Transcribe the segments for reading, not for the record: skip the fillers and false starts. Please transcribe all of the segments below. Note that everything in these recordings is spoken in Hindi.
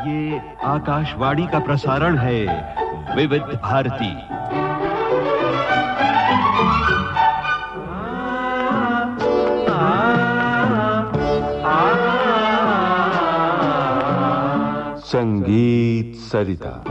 ये आकाशवाणी का प्रसारण है विविध भारती। संगीत सरिता।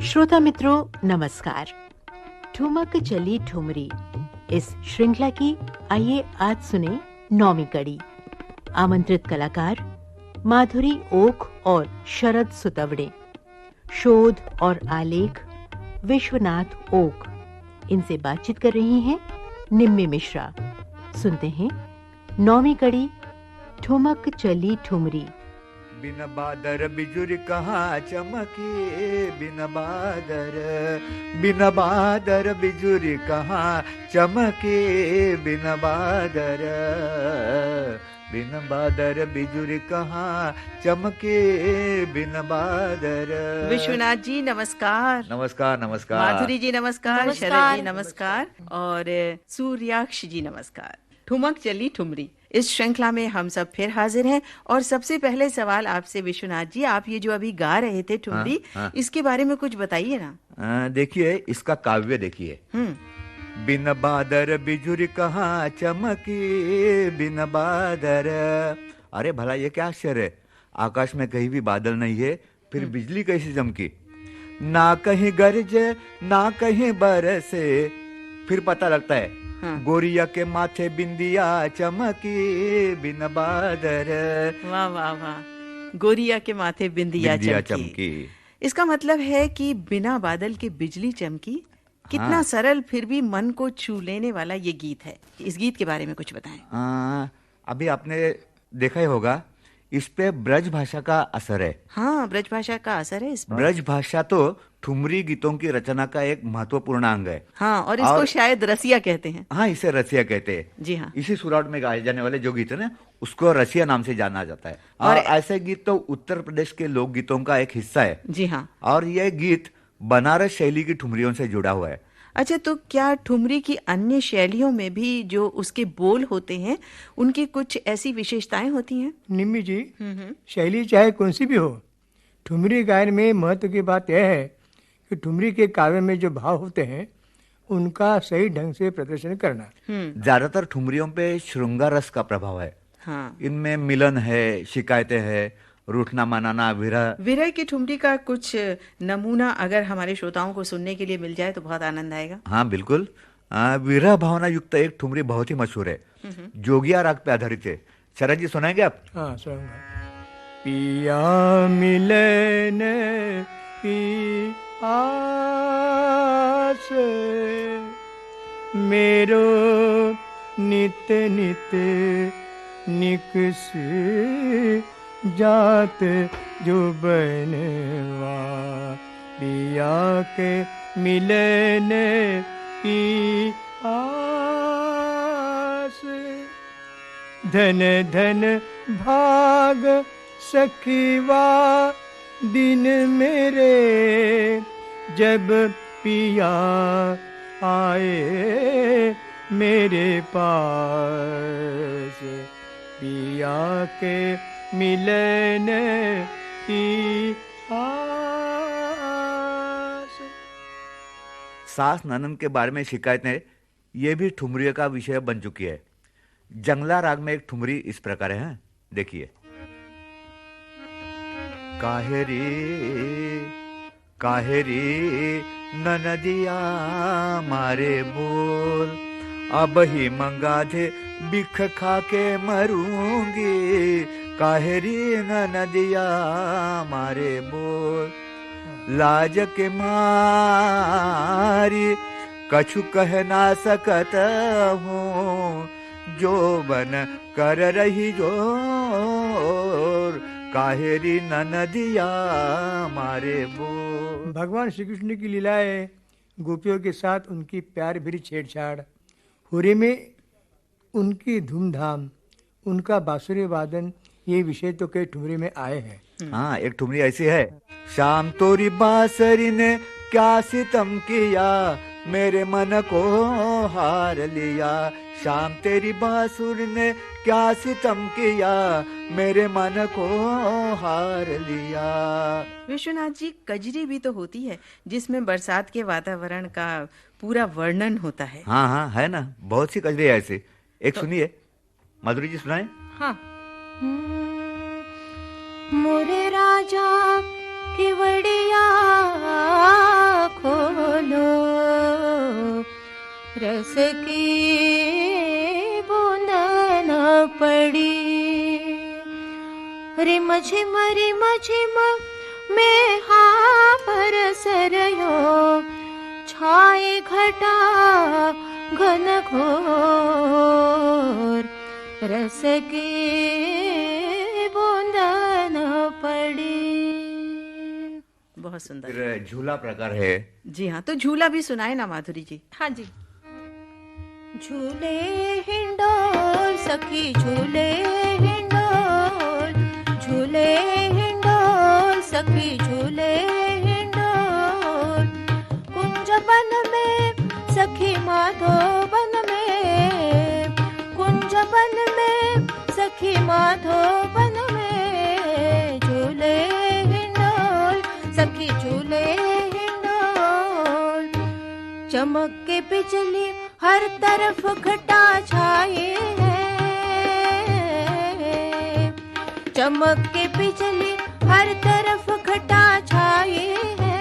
श्रोता मित्रों नमस्कार। ठुमक चली ठुमरी इस श्रृंखला की आइए आज सुने 9वीं कड़ी। आमंत्रित कलाकार माधुरी ओक और शरद सुतवड़े। शोध और आलेख विश्वनाथ ओक। इनसे बातचीत कर रही हैं निम्मी मिश्रा। सुनते हैं 9वीं कड़ी ठुमक चली ठुमरी। बिन बादर बिजुरी कहाँ चमके, बिन बादर बिजुरी कहाँ चमके, बिन बादर बिजुरी कहाँ चमके, बिन बादर। विश्वनाथ जी नमस्कार। नमस्कार नमस्कार। माधुरी जी नमस्कार। शरद जी नमस्कार और सूर्याक्ष जी नमस्कार। ठुमक चली ठुमरी इस श्रृंखला में हम सब फिर हाजिर हैं और सबसे पहले सवाल आपसे विश्वनाथ जी, आप ये जो अभी गा रहे थे ठुमरी, इसके बारे में कुछ बताइए ना। देखिए इसका काव्य देखिए। बिन बादर बिजुरी कहाँ चमकी, बिन बादर। अरे भला ये क्या आश्चर्य है, आकाश में कहीं भी बादल नहीं है, फिर बिजली कैसे चमकी। ना कहीं गरजे ना कहीं बरसे, फिर पता लगता है गोरिया के माथे बिंदिया चमकी, बिन बादर। वाह वाह वाह, गोरिया के माथे बिंदिया चमकी। इसका मतलब है कि बिना बादल के बिजली चमकी। कितना सरल फिर भी मन को छू लेने वाला ये गीत है। इस गीत के बारे में कुछ बताएं। अभी आपने देखा ही होगा, इस पे ब्रज भाषा का असर है। हाँ, ब्रज भाषा का असर है इस पर। ब्रज भाषा तो ठुमरी गीतों की रचना का एक महत्वपूर्ण अंग है। हाँ, और इसको शायद रसिया कहते हैं। हाँ, इसे रसिया कहते हैं। जी हाँ। इसी सुराट में गाए जाने वाले जो गीत है ना, उसको रसिया नाम से जाना जाता है। और ऐसे गीत तो उत्तर प्रदेश के लोक गीतों का एक हिस्सा है। जी हाँ। और यह गीत बनारस शैली की ठुमरियों से जुड़ा हुआ है। अच्छा, तो क्या ठुमरी की अन्य शैलियों में भी जो उसके बोल होते हैं, उनकी कुछ ऐसी विशेषताएं होती हैं? निम्मी जी, शैली चाहे कौन सी भी हो, ठुमरी गायन में महत्व की बात यह है कि ठुमरी के काव्य में जो भाव होते हैं उनका सही ढंग से प्रदर्शन करना। ज्यादातर ठुमरियों पे श्रृंगार रस का प्रभाव है। हाँ। इनमें मिलन है, शिकायतें हैं, रूठना मनाना, विरह की ठुमरी का कुछ नमूना अगर हमारे श्रोताओं को सुनने के लिए मिल जाए तो बहुत आनंद आएगा। हाँ बिल्कुल। विरह भावना युक्त एक ठुमरी बहुत ही मशहूर है, जोगिया राग पे आधारित है। शरद जी सुनाएंगे आप? हाँ सुनाऊंगा। पिया मिलन की आस, मेरो नित नित निकस जात जो बनवा, पिया के मिलन की आस। धन धन भाग सखीवा दिन मेरे, जब पिया आए मेरे पास, पिया के मिलन की आस। सास ननद के बारे में शिकायतें, ये भी ठुमरी का विषय बन चुकी है। जंगला राग में एक ठुमरी इस प्रकार है, देखिए। काहेरी ननदिया मारे बोल, अब ही मंगा दे बिख खा के मरूंगी, काहेरी ननदिया मारे बोल। लाज के मारी कछु कह ना सकत हूँ, जोबन कर रही जोर, काहेरी ननदिया मारे बोर। भगवान श्री कृष्ण की लीलाएं, गोपियों के साथ उनकी प्यार भरी छेड़छाड़, होली में उनकी धूमधाम, उनका बांसुरी वादन, ये विषय तो कई ठुमरी में आए हैं। हाँ, एक ठुमरी ऐसी है। शाम तोरी बांसुरी ने क्या सितम किया, मेरे मन को हार लिया। शाम तेरी बांसुरी ने क्या सितम किया, मेरे मन को हार लिया। विश्वनाथ जी, कजरी भी तो होती है जिसमें बरसात के वातावरण का पूरा वर्णन होता है। हाँ हाँ, है ना, बहुत सी कजरी है ऐसी। एक सुनिए, माधुरी जी सुनाए। हाँ। मोरे राजा केवड़िया खोलो, रस की बूंद न पड़ी। रिम झिम में हाँ बरस रयो, छाए घटा घन घोर, रस की बूंद न पड़ी। बहुत सुंदर। फिर झूला प्रकार है। जी हाँ, तो झूला भी सुनाए ना माधुरी जी। हाँ जी। झूले हिंडोल सखी झूले हिंडोल, झूले हिंडोल सखी झूले हिंडोल। कुंज बन में सखी माधोबन में, कुंज बन में सखी माधोबन में। झूले हिंडोल सखी झूले हिंडोल। चमक के बिजली हर तरफ घटा छाए है, चमक के बिजली हर तरफ घटा छाए है।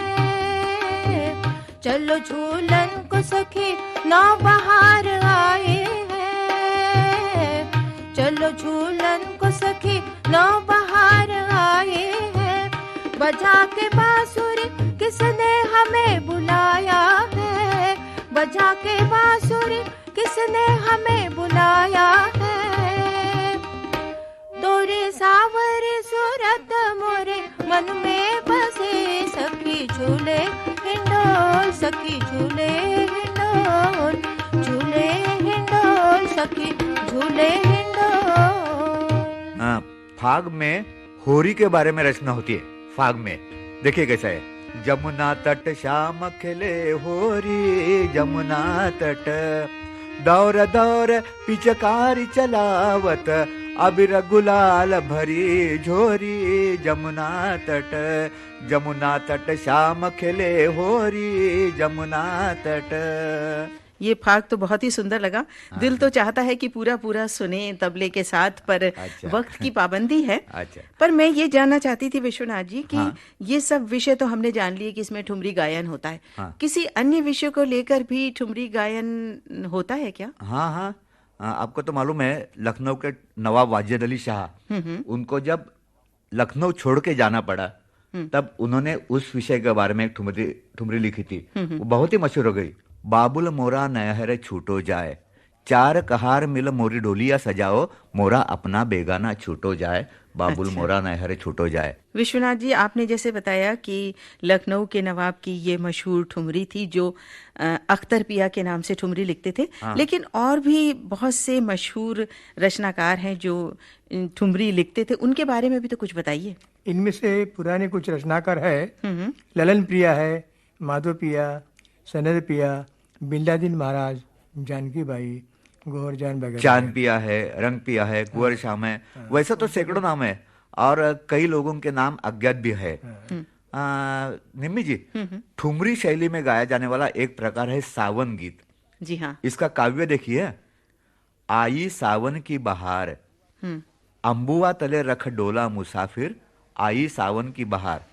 चलो झूलन को सखी नौ बहार आए है, चलो झूलन को सखी नौ बहार आए है। बजा के बांसुरी किसने हमें बुलाया है, बजा के बांसुरी किसने हमें बुलाया है। तोरे सावरे सूरत मोरे मन में बसे, सखी झूले हिंडोल सखी झूले हिंडोल, झूले हिंडोल सखी झूले हिंडोल। हाँ, फाग में होरी के बारे में रचना होती है। फाग में देखिए कैसा है। जमुना तट श्याम खेले होरी, जमुना तट दौर दौर पिचकारी चलावत, अबीर गुलाल भरी झोरी। जमुना तट श्याम खेले होरी, जमुना तट। ये फाग तो बहुत ही सुंदर लगा। दिल तो चाहता है कि पूरा पूरा सुने तबले के साथ, पर अच्छा। वक्त की पाबंदी है। अच्छा। पर मैं ये जानना चाहती थी विश्वनाथ जी कि हाँ। ये सब विषय तो हमने जान लिए कि इसमें ठुमरी गायन होता है। हाँ। किसी अन्य विषय को लेकर भी ठुमरी गायन होता है क्या? हाँ हाँ, आपको तो मालूम है, लखनऊ के नवाब वाजिद अली शाह, उनको जब लखनऊ छोड़ के जाना पड़ा, तब उन्होंने उस विषय के बारे में एक ठुमरी लिखी थी। वो बहुत ही मशहूर हो गई। बाबुल मोरा नहर छूटो जाए, चार कहार मिल मोरी डोलिया सजाओ, मोरा अपना बेगाना छूटो जाए। बाबुल अच्छा। मोरा नहर छूटो जाए। विश्वनाथ जी, आपने जैसे बताया कि लखनऊ के नवाब की ये मशहूर ठुमरी थी जो अख्तर पिया के नाम से ठुमरी लिखते थे। हाँ। लेकिन और भी बहुत से मशहूर रचनाकार हैं जो ठुमरी लिखते थे, उनके बारे में भी तो कुछ बताइए। इनमें से पुराने कुछ रचनाकार है। ललन प्रिया है, माधव पिया, सनद पिया, बिल्लादीन महाराज, जानकी बाई, गौहर जान वगैरह। चांद पिया है, रंग पिया है, कुंवर श्याम है। वैसा तो सैकड़ों नाम है और कई लोगों के नाम अज्ञात भी है। निम्मी जी, ठुमरी शैली में गाया जाने वाला एक प्रकार है सावन गीत। जी हाँ। इसका काव्य देखिए। आई सावन की बहार, अंबुआ तले रख डोला मुसाफिर, आई सावन की बहार।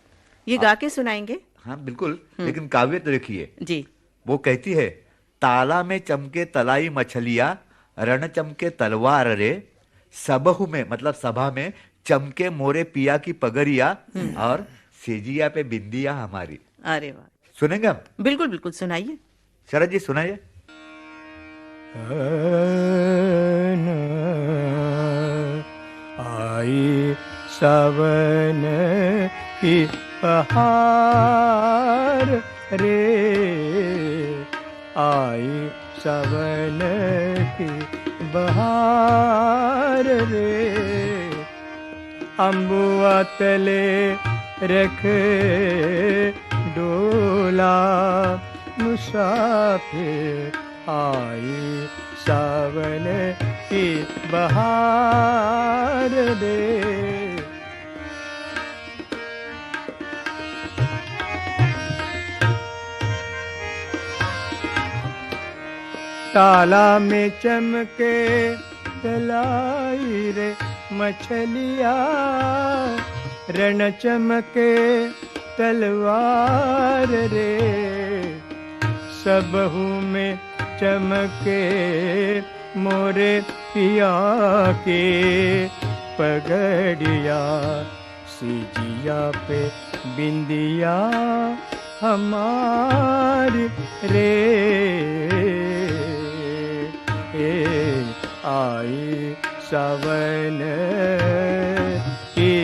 ये गा के सुनाएंगे? हाँ बिल्कुल, लेकिन काव्य तो देखिए। जी। वो कहती है, ताला में चमके तलाई मछलिया, रण चमके तलवार रे, सबहु में मतलब सभा में चमके मोरे पिया की पगड़िया, और सेजिया पे बिंदिया हमारी। अरे वाह, सुनेंगे हम? बिल्कुल बिल्कुल, सुनाइए। शरद जी सुनाइए। आई सावन की बहार रे, आई सावन की बहार रे। अम्बुआ तले रखे डोला मुसाफिर, आई सावन की बहार रे। ताला में चमके तलाई रे मछलिया, रण चमके तलवार रे। सबहू में चमके मोरे पिया के पगड़िया, सिजिया पे बिंदिया हमारी रे। आई सावन की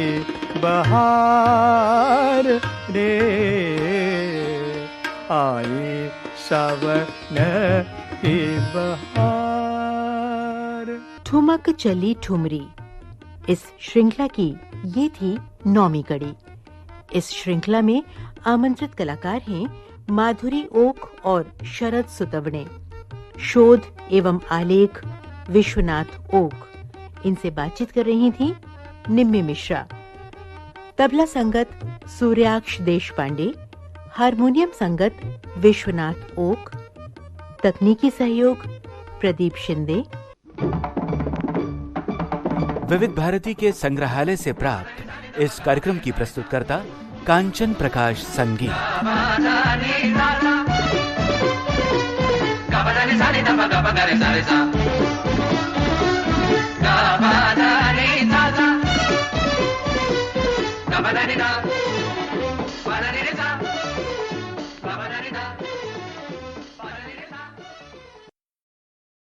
बहार रे, आई सावन की बहार। ठुमक चली ठुमरी, इस श्रृंखला की ये थी 9वीं कड़ी। इस श्रृंखला में आमंत्रित कलाकार हैं माधुरी ओक और शरद सुतवणे। शोध एवं आलेख विश्वनाथ ओक। इनसे बातचीत कर रही थी निम्मी मिश्रा। तबला संगत सूर्याक्ष देशपांडे, हारमोनियम संगत विश्वनाथ ओक, तकनीकी सहयोग प्रदीप शिंदे। विविध भारती के संग्रहालय से प्राप्त इस कार्यक्रम की प्रस्तुतकर्ता कांचन प्रकाश संगीत।